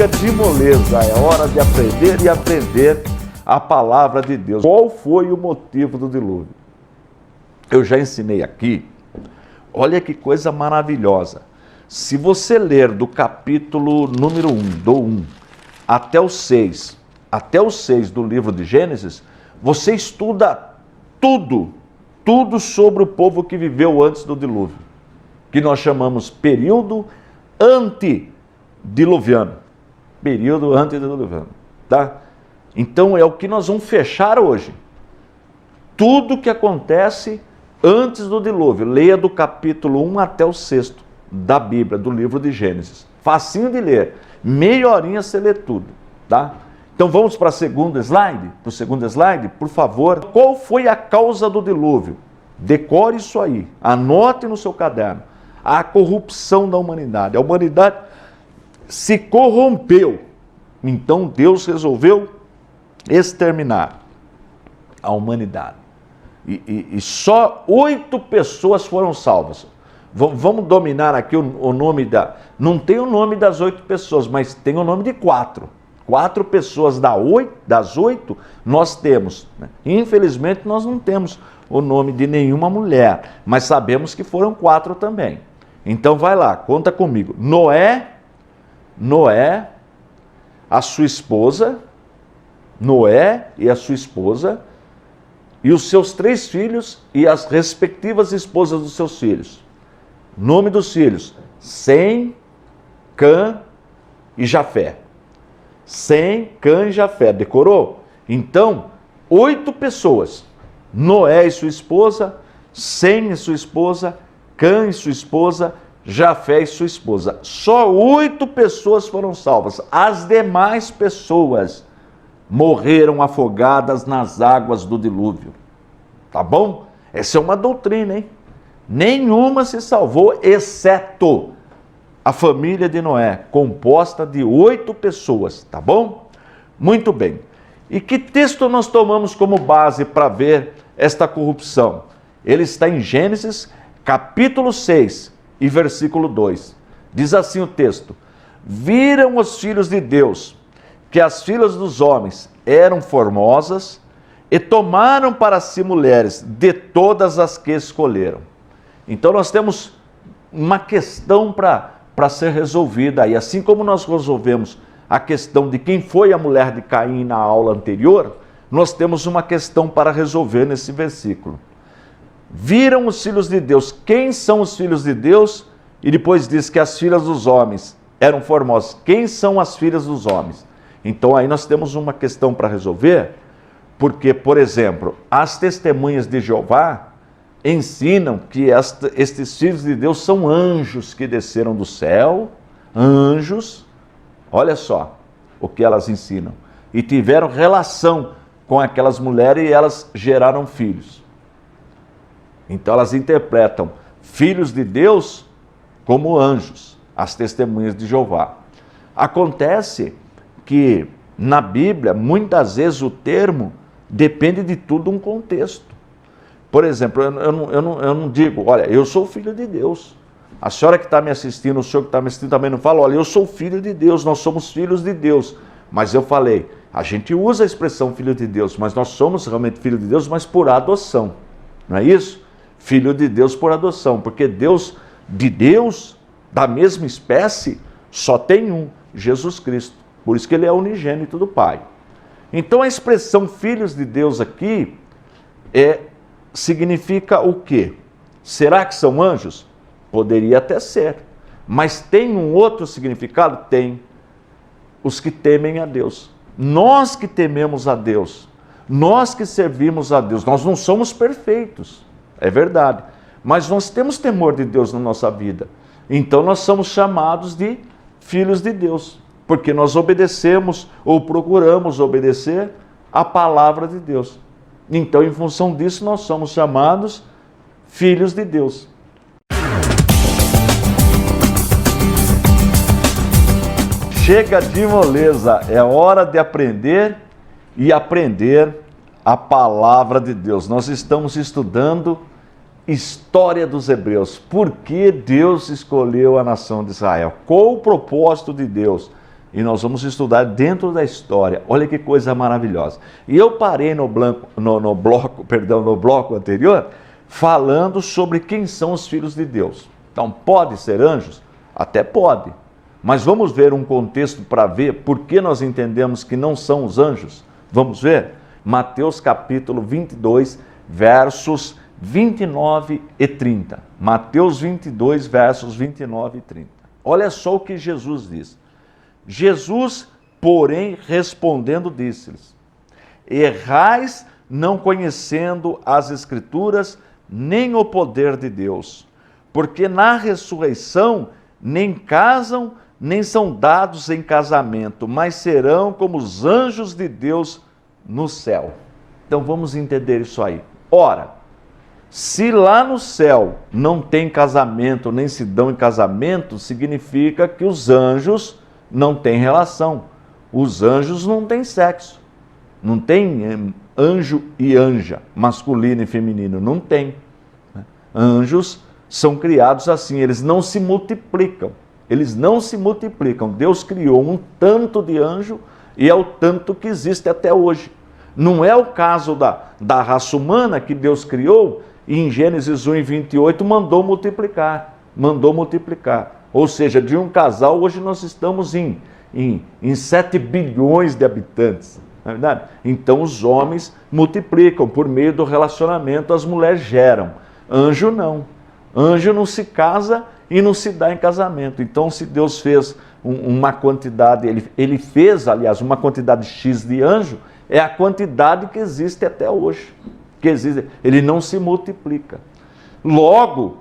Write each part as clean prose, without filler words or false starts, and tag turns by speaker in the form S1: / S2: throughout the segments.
S1: Chega de moleza, é hora de aprender e aprender a palavra de Deus. Qual foi o motivo do dilúvio? Eu já ensinei aqui, olha que coisa maravilhosa. Se você ler do capítulo número 1, do 1 até o 6 do livro de Gênesis, você estuda tudo sobre o povo que viveu antes do dilúvio, que nós chamamos período antediluviano. Período antediluviano, tá? Então é o que nós vamos fechar hoje. Tudo que acontece antes do dilúvio. Leia do capítulo 1 até o 6 da Bíblia, do livro de Gênesis. Facinho de ler. Meia horinha você lê tudo, tá? Então vamos para o segundo slide, por favor. Qual foi a causa do dilúvio? Decore isso aí, anote no seu caderno. A corrupção da humanidade. A humanidade se corrompeu. Então Deus resolveu exterminar a humanidade. E só 8 pessoas foram salvas. Vamos dominar aqui o nome da... Não tem o nome das 8 pessoas, mas tem o nome de 4. 4 pessoas das 8 nós temos. Né? Infelizmente nós não temos o nome de nenhuma mulher, mas sabemos que foram 4 também. Então vai lá, conta comigo. Noé, a sua esposa, Noé e a sua esposa, e os seus 3 filhos e as respectivas esposas dos seus filhos. Nome dos filhos: Sem, Cã e Jafé. Sem, Cã e Jafé. Decorou? Então, 8 pessoas. Noé e sua esposa, Sem e sua esposa, Cã e sua esposa, Jafé e sua esposa. Só 8 pessoas foram salvas. As demais pessoas morreram afogadas nas águas do dilúvio. Tá bom? Essa é uma doutrina, hein? Nenhuma se salvou, exceto a família de Noé, composta de 8 pessoas, tá bom? Muito bem. E que texto nós tomamos como base para ver esta corrupção? Ele está em Gênesis, capítulo 6 e versículo 2. Diz assim o texto: Viram os filhos de Deus que as filhas dos homens eram formosas e tomaram para si mulheres de todas as que escolheram. Então nós temos uma questão para ser resolvida aí. Assim como nós resolvemos a questão de quem foi a mulher de Caim na aula anterior, nós temos uma questão para resolver nesse versículo. Viram os filhos de Deus. Quem são os filhos de Deus? E depois diz que as filhas dos homens eram formosas. Quem são as filhas dos homens? Então aí nós temos uma questão para resolver, porque, por exemplo, as testemunhas de Jeová ensinam que estes filhos de Deus são anjos que desceram do céu, anjos, olha só o que elas ensinam, e tiveram relação com aquelas mulheres e elas geraram filhos. Então elas interpretam filhos de Deus como anjos, as testemunhas de Jeová. Acontece que na Bíblia, muitas vezes o termo depende de tudo um contexto. Por exemplo, eu não digo, olha, eu sou filho de Deus. A senhora que está me assistindo, o senhor que está me assistindo também não fala, olha, eu sou filho de Deus, nós somos filhos de Deus. Mas eu falei, a gente usa a expressão filho de Deus, mas nós somos realmente filho de Deus, mas por adoção. Não é isso? Filho de Deus por adoção, porque Deus, da mesma espécie, só tem um, Jesus Cristo. Por isso que ele é unigênito do Pai. Então a expressão filhos de Deus aqui significa o quê? Será que são anjos? Poderia até ser. Mas tem um outro significado? Tem. Os que temem a Deus. Nós que tememos a Deus. Nós que servimos a Deus. Nós não somos perfeitos. É verdade. Mas nós temos temor de Deus na nossa vida. Então nós somos chamados de filhos de Deus. Porque nós obedecemos ou procuramos obedecer a palavra de Deus. Então, em função disso, nós somos chamados filhos de Deus. Chega de moleza, é hora de aprender e aprender a palavra de Deus. Nós estamos estudando história dos hebreus. Por que Deus escolheu a nação de Israel? Qual o propósito de Deus? E nós vamos estudar dentro da história. Olha que coisa maravilhosa. E eu parei no bloco anterior, falando sobre quem são os filhos de Deus. Então, pode ser anjos? Até pode. Mas vamos ver um contexto para ver por que nós entendemos que não são os anjos? Vamos ver? Mateus capítulo 22, versos 29 e 30. Mateus 22, versos 29 e 30. Olha só o que Jesus diz. Jesus, porém, respondendo, disse-lhes: errais não conhecendo as Escrituras, nem o poder de Deus, porque na ressurreição nem casam, nem são dados em casamento, mas serão como os anjos de Deus no céu. Então vamos entender isso aí. Ora, se lá no céu não tem casamento, nem se dão em casamento, significa que os anjos não têm relação. Os anjos não têm sexo. Não tem anjo e anja, masculino e feminino. Não tem. Anjos são criados assim, eles não se multiplicam. Eles não se multiplicam. Deus criou um tanto de anjo e é o tanto que existe até hoje. Não é o caso da raça humana que Deus criou e em Gênesis 1 e 28 mandou multiplicar. Mandou multiplicar. Ou seja, de um casal, hoje nós estamos em 7 bilhões de habitantes. Não é verdade? Então os homens multiplicam por meio do relacionamento, as mulheres geram. Anjo não. Anjo não se casa e não se dá em casamento. Então, se Deus fez uma quantidade, ele fez, aliás, uma quantidade X de anjo, é a quantidade que existe até hoje. Que existe, ele não se multiplica. Logo,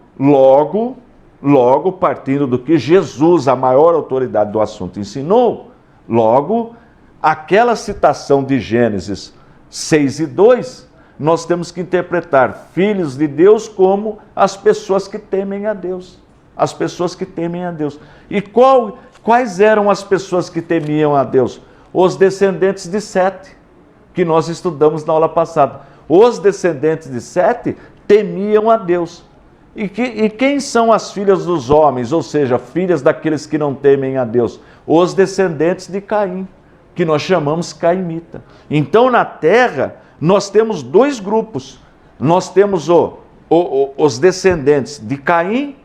S1: partindo do que Jesus, a maior autoridade do assunto, ensinou, logo, aquela citação de Gênesis 6 e 2, nós temos que interpretar filhos de Deus como as pessoas que temem a Deus. As pessoas que temem a Deus. E quais eram as pessoas que temiam a Deus? Os descendentes de Sete, que nós estudamos na aula passada. Os descendentes de Sete temiam a Deus. E quem são as filhas dos homens, ou seja, filhas daqueles que não temem a Deus? Os descendentes de Caim, que nós chamamos caimita. Então, na terra, nós temos dois grupos. Nós temos os descendentes de Caim,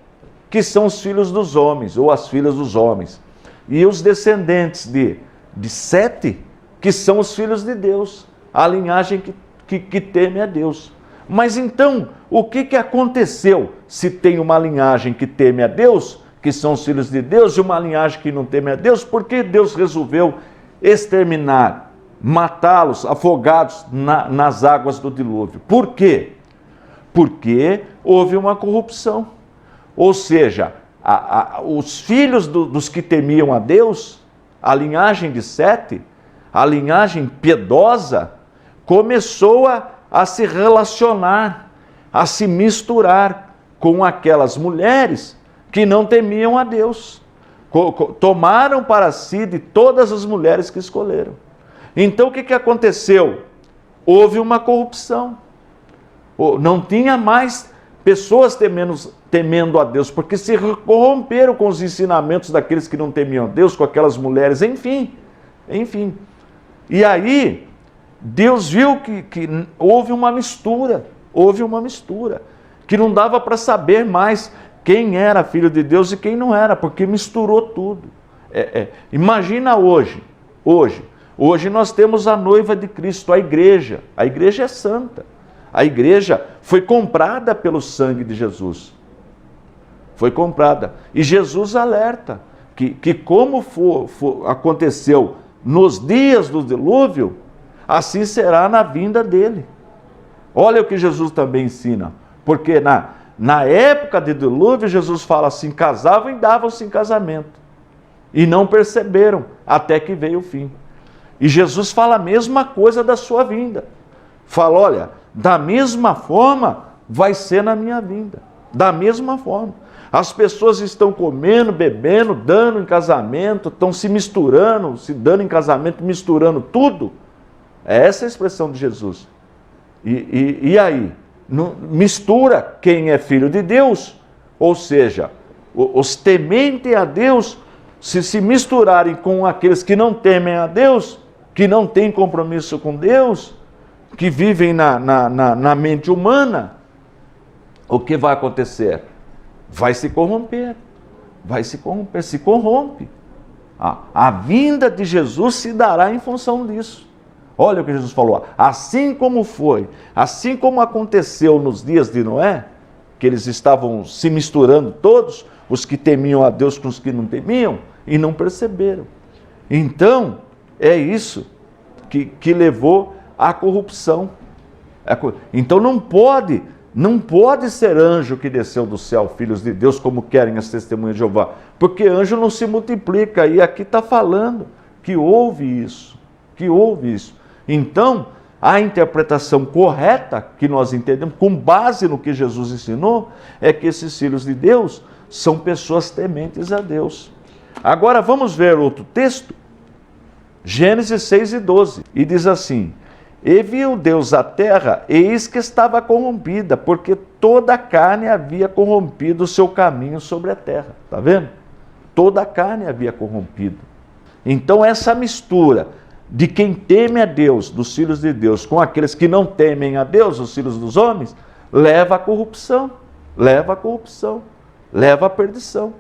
S1: que são os filhos dos homens, ou as filhas dos homens. E os descendentes de Sete, que são os filhos de Deus, a linhagem que teme a Deus. Mas então, o que aconteceu se tem uma linhagem que teme a Deus, que são os filhos de Deus, e uma linhagem que não teme a Deus? Por que Deus resolveu exterminar, matá-los afogados nas águas do dilúvio? Por quê? Porque houve uma corrupção. Ou seja, os filhos dos que temiam a Deus, a linhagem de Sete, a linhagem piedosa, começou a se relacionar, a se misturar com aquelas mulheres que não temiam a Deus. Tomaram para si de todas as mulheres que escolheram. Então o que aconteceu? Houve uma corrupção. Não tinha mais pessoas temendo a Deus, porque se corromperam com os ensinamentos daqueles que não temiam a Deus, com aquelas mulheres, enfim. E aí, Deus viu que houve uma mistura, que não dava para saber mais quem era filho de Deus e quem não era, porque misturou tudo. Imagina hoje nós temos a noiva de Cristo, a igreja é santa, a igreja foi comprada pelo sangue de Jesus, foi comprada, e Jesus alerta que como aconteceu nos dias do dilúvio, assim será na vinda dele. Olha o que Jesus também ensina, porque na época de dilúvio, Jesus fala assim, casavam e davam-se em casamento, e não perceberam, até que veio o fim. E Jesus fala a mesma coisa da sua vinda. Fala, olha, da mesma forma vai ser na minha vinda. Da mesma forma. As pessoas estão comendo, bebendo, dando em casamento, estão se misturando, se dando em casamento, misturando tudo. É essa a expressão de Jesus. E aí? Mistura quem é filho de Deus, ou seja, os tementes a Deus se misturarem com aqueles que não temem a Deus, que não têm compromisso com Deus, que vivem na mente humana, o que vai acontecer? Vai se corromper, se corrompe. A vinda de Jesus se dará em função disso. Olha o que Jesus falou, assim como aconteceu nos dias de Noé, que eles estavam se misturando todos, os que temiam a Deus com os que não temiam, e não perceberam. Então, é isso que levou à corrupção. Então não pode ser anjo que desceu do céu, filhos de Deus, como querem as testemunhas de Jeová, porque anjo não se multiplica, e aqui está falando que houve isso. Então, a interpretação correta que nós entendemos, com base no que Jesus ensinou, é que esses filhos de Deus são pessoas tementes a Deus. Agora vamos ver outro texto, Gênesis 6:12, e diz assim: e viu Deus a terra, e eis que estava corrompida, porque toda a carne havia corrompido o seu caminho sobre a terra. Está vendo? Toda a carne havia corrompido. Então essa mistura de quem teme a Deus, dos filhos de Deus, com aqueles que não temem a Deus, os filhos dos homens, leva à corrupção, leva à perdição.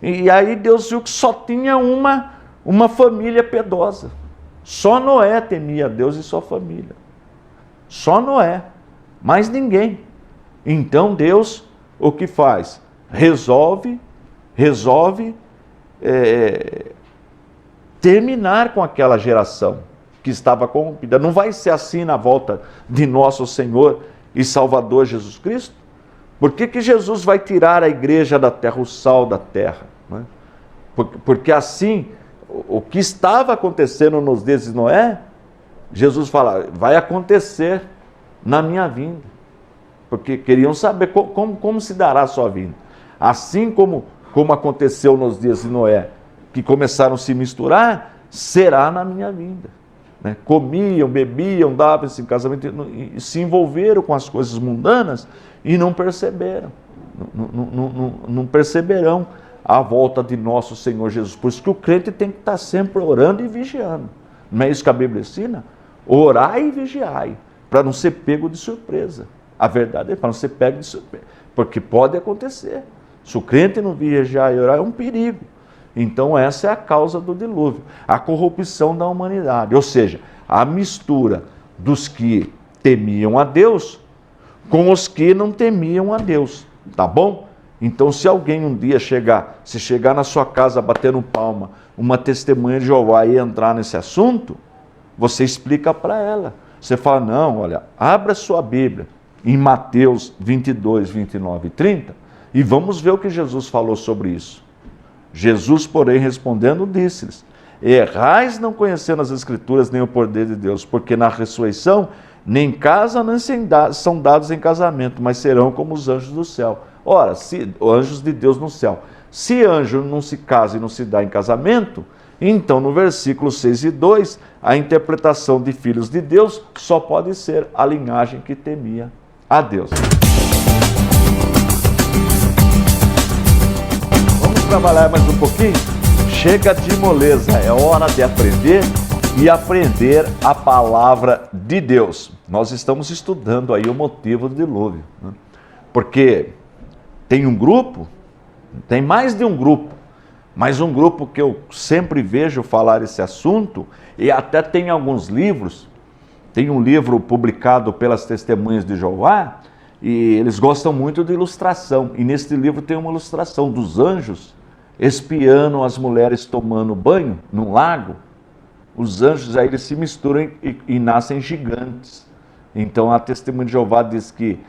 S1: E aí Deus viu que só tinha uma família piedosa. Só Noé temia a Deus e sua família. Só Noé, mais ninguém. Então Deus, o que faz? Resolve terminar com aquela geração que estava corrompida. Não vai ser assim na volta de nosso Senhor e Salvador Jesus Cristo? Por que Jesus vai tirar a igreja da terra, o sal da terra? Né? Porque assim, o que estava acontecendo nos dias de Noé, Jesus fala, vai acontecer na minha vinda. Porque queriam saber como se dará a sua vinda. Assim como aconteceu nos dias de Noé, que começaram a se misturar, será na minha vinda. Né? Comiam, bebiam, davam-se em casamento, e se envolveram com as coisas mundanas e não perceberam. Não perceberão a volta de nosso Senhor Jesus. Por isso que o crente tem que estar sempre orando e vigiando. Não é isso que a Bíblia ensina? Orai e vigiai, para não ser pego de surpresa. A verdade é para não ser pego de surpresa, porque pode acontecer. Se o crente não vigiar e orar, é um perigo. Então essa é a causa do dilúvio, a corrupção da humanidade, ou seja, a mistura dos que temiam a Deus com os que não temiam a Deus, tá bom? Então se alguém um dia chegar na sua casa batendo palma, uma testemunha de Jeová e entrar nesse assunto, você explica para ela. Você fala, não, olha, abra sua Bíblia em Mateus 22, 29 e 30 e vamos ver o que Jesus falou sobre isso. Jesus, porém, respondendo, disse-lhes, errais não conhecendo as Escrituras nem o poder de Deus, porque na ressurreição nem casa nem são dados em casamento, mas serão como os anjos do céu. Ora, anjos de Deus no céu. Se anjo não se casa e não se dá em casamento, então no versículo 6 e 2, a interpretação de filhos de Deus só pode ser a linhagem que temia a Deus. Vamos trabalhar mais um pouquinho? Chega de moleza, é hora de aprender e aprender a palavra de Deus. Nós estamos estudando aí o motivo do dilúvio, né? Porque tem um grupo, tem mais de um grupo, mas um grupo que eu sempre vejo falar esse assunto, e até tem alguns livros, tem um livro publicado pelas Testemunhas de Jeová, e eles gostam muito de ilustração, e neste livro tem uma ilustração dos anjos espiando as mulheres tomando banho num lago. Os anjos aí eles se misturam e nascem gigantes. Então a Testemunha de Jeová diz que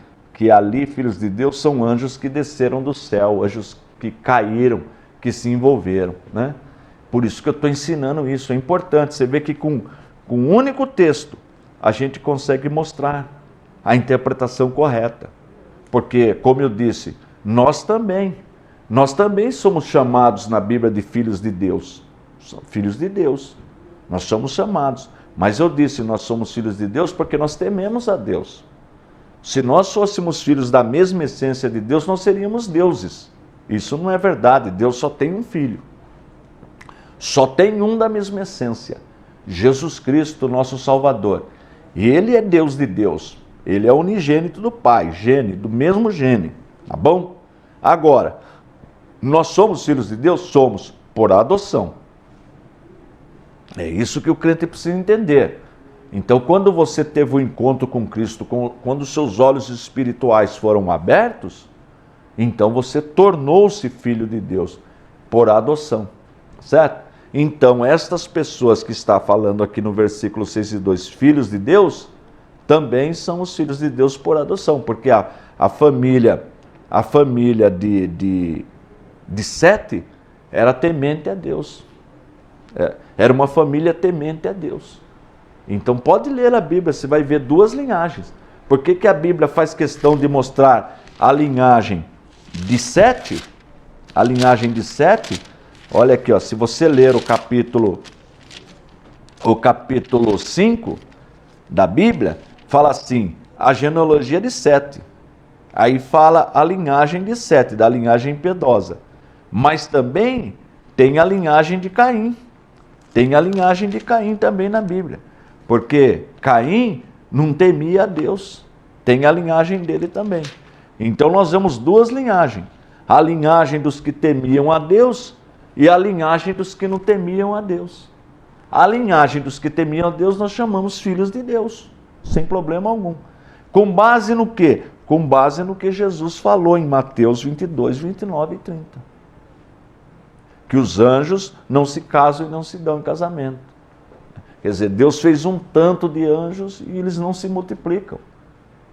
S1: ali, filhos de Deus, são anjos que desceram do céu, anjos que caíram, que se envolveram, né? Por isso que eu estou ensinando isso, é importante. Você vê que com um único texto a gente consegue mostrar a interpretação correta. Porque, como eu disse, nós também somos chamados na Bíblia de filhos de Deus. Filhos de Deus, nós somos chamados. Mas eu disse, nós somos filhos de Deus porque nós tememos a Deus. Se nós fôssemos filhos da mesma essência de Deus, nós seríamos deuses. Isso não é verdade, Deus só tem um filho. Só tem um da mesma essência, Jesus Cristo, nosso Salvador. Ele é Deus de Deus, ele é unigênito do Pai, gene, do mesmo gene, tá bom? Agora, nós somos filhos de Deus? Somos, por adoção. É isso que o crente precisa entender. Então, quando você teve o encontro com Cristo, quando os seus olhos espirituais foram abertos, então você tornou-se filho de Deus, por adoção, certo? Então, estas pessoas que está falando aqui no versículo 6 e 2, filhos de Deus, também são os filhos de Deus por adoção, porque a família de Sete era temente a Deus. Era uma família temente a Deus. Então pode ler a Bíblia, você vai ver duas linhagens. Por que a Bíblia faz questão de mostrar a linhagem de Sete? A linhagem de Sete, olha aqui, ó, se você ler o capítulo 5 da Bíblia, fala assim, a genealogia de Sete. Aí fala a linhagem de Sete, da linhagem piedosa. Mas também tem a linhagem de Caim. Tem a linhagem de Caim também na Bíblia. Porque Caim não temia a Deus. Tem a linhagem dele também. Então nós vemos duas linhagens. A linhagem dos que temiam a Deus e a linhagem dos que não temiam a Deus. A linhagem dos que temiam a Deus nós chamamos filhos de Deus, sem problema algum. Com base no quê? Com base no que Jesus falou em Mateus 22, 29 e 30. Que os anjos não se casam e não se dão em casamento. Quer dizer, Deus fez um tanto de anjos e eles não se multiplicam.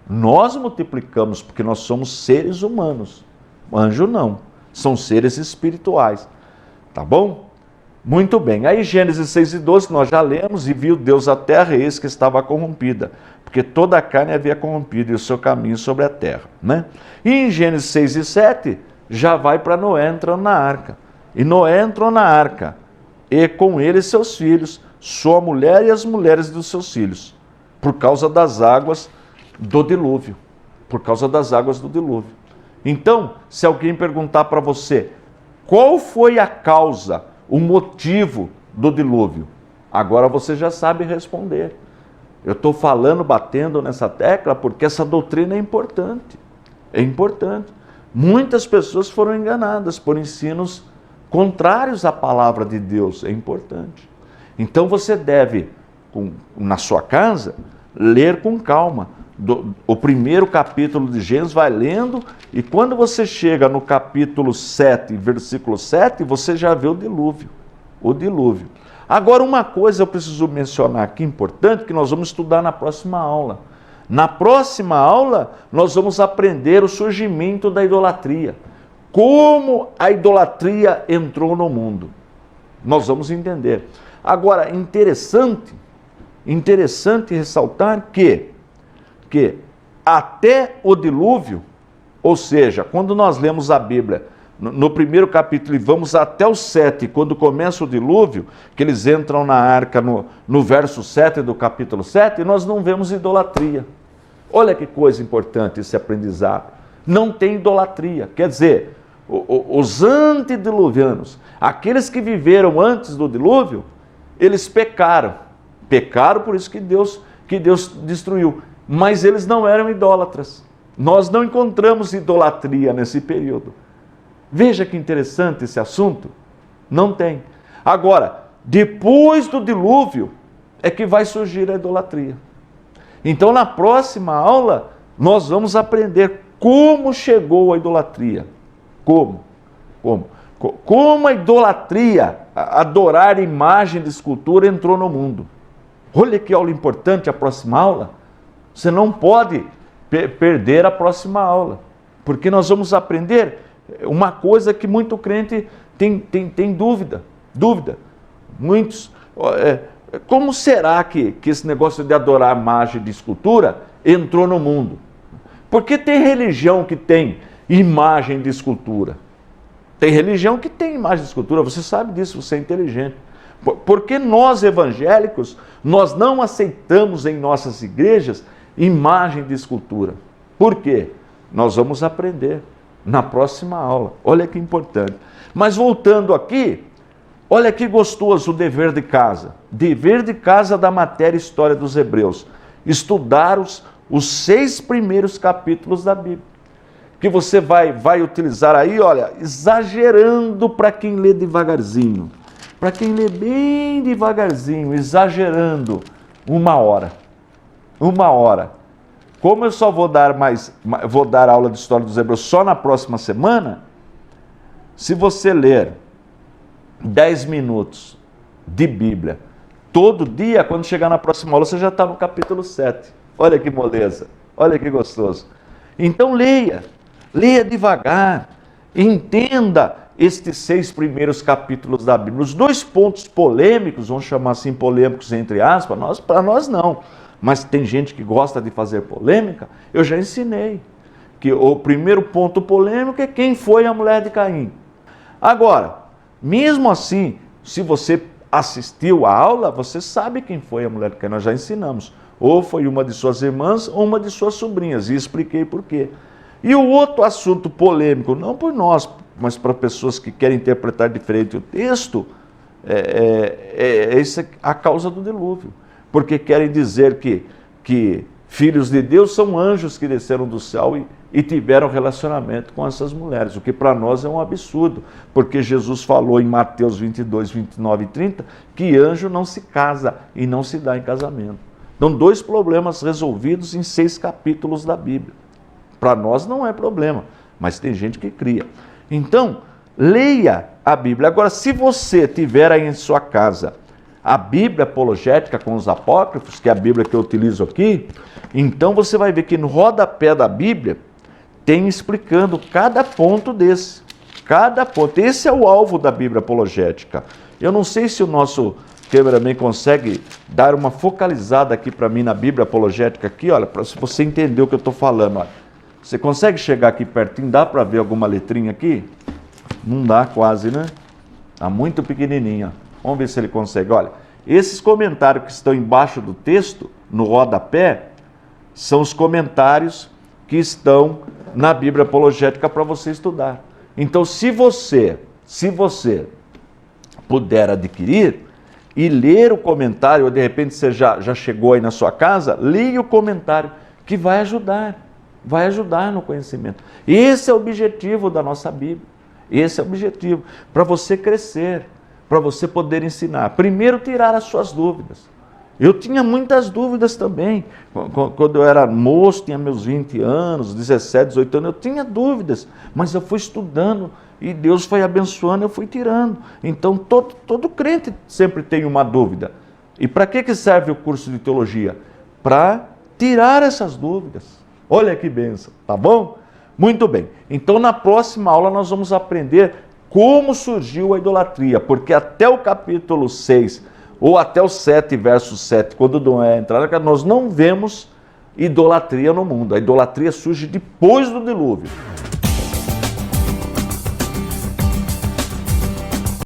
S1: Nós multiplicamos porque nós somos seres humanos. Anjo não, são seres espirituais. Tá bom? Muito bem. Aí Gênesis 6 e 12, nós já lemos, e viu Deus a terra, e eis que estava corrompida, porque toda a carne havia corrompido e o seu caminho sobre a terra. Né? E em Gênesis 6 e 7, já vai para Noé entrando na arca. E Noé entrou na arca, e com ele seus filhos, sua mulher e as mulheres dos seus filhos, por causa das águas do dilúvio. Por causa das águas do dilúvio. Então, se alguém perguntar para você, qual foi a causa, o motivo do dilúvio? Agora você já sabe responder. Eu estou falando, batendo nessa tecla, porque essa doutrina é importante. É importante. Muitas pessoas foram enganadas por ensinos contrários à palavra de Deus. É importante. Então você deve, na sua casa, ler com calma. O primeiro capítulo de Gênesis, vai lendo, e quando você chega no capítulo 7, versículo 7, você já vê o dilúvio. O dilúvio. Agora, uma coisa eu preciso mencionar aqui, importante, que nós vamos estudar na próxima aula. Na próxima aula, nós vamos aprender o surgimento da idolatria. Como a idolatria entrou no mundo. Nós vamos entender. Agora, interessante ressaltar que até o dilúvio, ou seja, quando nós lemos a Bíblia, no primeiro capítulo, e vamos até o 7, quando começa o dilúvio, que eles entram na arca no verso 7 do capítulo 7, nós não vemos idolatria. Olha que coisa importante esse aprendizado. Não tem idolatria. Quer dizer, os antediluvianos, aqueles que viveram antes do dilúvio, eles pecaram. Pecaram, por isso que Deus destruiu. Mas eles não eram idólatras. Nós não encontramos idolatria nesse período. Veja que interessante esse assunto. Não tem. Agora, depois do dilúvio, é que vai surgir a idolatria. Então, na próxima aula, nós vamos aprender como chegou a idolatria. Como a idolatria, adorar imagem de escultura, entrou no mundo. Olha que aula importante a próxima aula. Você não pode perder a próxima aula, porque nós vamos aprender uma coisa que muito crente tem dúvida. Muitos, como será que esse negócio de adorar imagem de escultura entrou no mundo? Porque tem religião que tem imagem de escultura. Tem religião que tem imagem de escultura, você sabe disso, você é inteligente. Porque nós evangélicos, nós não aceitamos em nossas igrejas imagem de escultura. Por quê? Nós vamos aprender na próxima aula. Olha que importante. Mas voltando aqui, Olha que gostoso o dever de casa. Dever de casa da matéria História dos Hebreus. Estudar os 6 primeiros capítulos da Bíblia. Que você vai utilizar aí, olha, exagerando para quem lê devagarzinho. Para quem lê bem devagarzinho, exagerando, 1 hora. 1 hora. Como eu só vou dar aula de História dos Hebreus só na próxima semana, se você ler 10 minutos de Bíblia todo dia, quando chegar na próxima aula, você já está no capítulo 7. Olha que moleza, olha que gostoso. Então leia devagar, entenda estes 6 primeiros capítulos da Bíblia. Os 2 pontos polêmicos, vamos chamar assim polêmicos entre aspas, para nós não, mas tem gente que gosta de fazer polêmica, eu já ensinei. Que o primeiro ponto polêmico é quem foi a mulher de Caim. Agora, mesmo assim, se você assistiu à aula, você sabe quem foi a mulher de Caim, nós já ensinamos. Ou foi uma de suas irmãs ou uma de suas sobrinhas, e expliquei por quê. E o outro assunto polêmico, não por nós, mas para pessoas que querem interpretar diferente o texto, essa a causa do dilúvio. Porque querem dizer que filhos de Deus são anjos que desceram do céu e tiveram relacionamento com essas mulheres, o que para nós é um absurdo, porque Jesus falou em Mateus 22, 29 e 30, que anjo não se casa e não se dá em casamento. Então, 2 problemas resolvidos em 6 capítulos da Bíblia. Para nós não é problema, mas tem gente que cria. Então, leia a Bíblia. Agora, se você tiver aí em sua casa a Bíblia apologética com os apócrifos, que é a Bíblia que eu utilizo aqui, então você vai ver que no rodapé da Bíblia tem explicando cada ponto desse. Cada ponto. Esse é o alvo da Bíblia apologética. Eu não sei se o nosso cameraman consegue dar uma focalizada aqui para mim na Bíblia apologética aqui, olha, para você entender o que eu estou falando. Olha. Você consegue chegar aqui pertinho? Dá para ver alguma letrinha aqui? Não dá quase, né? Está muito pequenininha. Vamos ver se ele consegue. Olha, esses comentários que estão embaixo do texto, no rodapé, são os comentários que estão na Bíblia apologética para você estudar. Então, se você puder adquirir e ler o comentário, ou de repente você já chegou aí na sua casa, leia o comentário, que vai ajudar no conhecimento. Esse é o objetivo da nossa Bíblia. Esse é o objetivo, para você crescer, para você poder ensinar. Primeiro, tirar as suas dúvidas. Eu tinha muitas dúvidas também. Quando eu era moço, tinha meus 20 anos, 17, 18 anos, eu tinha dúvidas, mas eu fui estudando e Deus foi abençoando, eu fui tirando. Então, todo crente sempre tem uma dúvida. E para que serve o curso de teologia? Para tirar essas dúvidas. Olha que bênção, tá bom? Muito bem. Então, na próxima aula, nós vamos aprender como surgiu a idolatria, porque até o capítulo 6, ou até o 7, verso 7, quando Noé entrar, nós não vemos idolatria no mundo. A idolatria surge depois do dilúvio.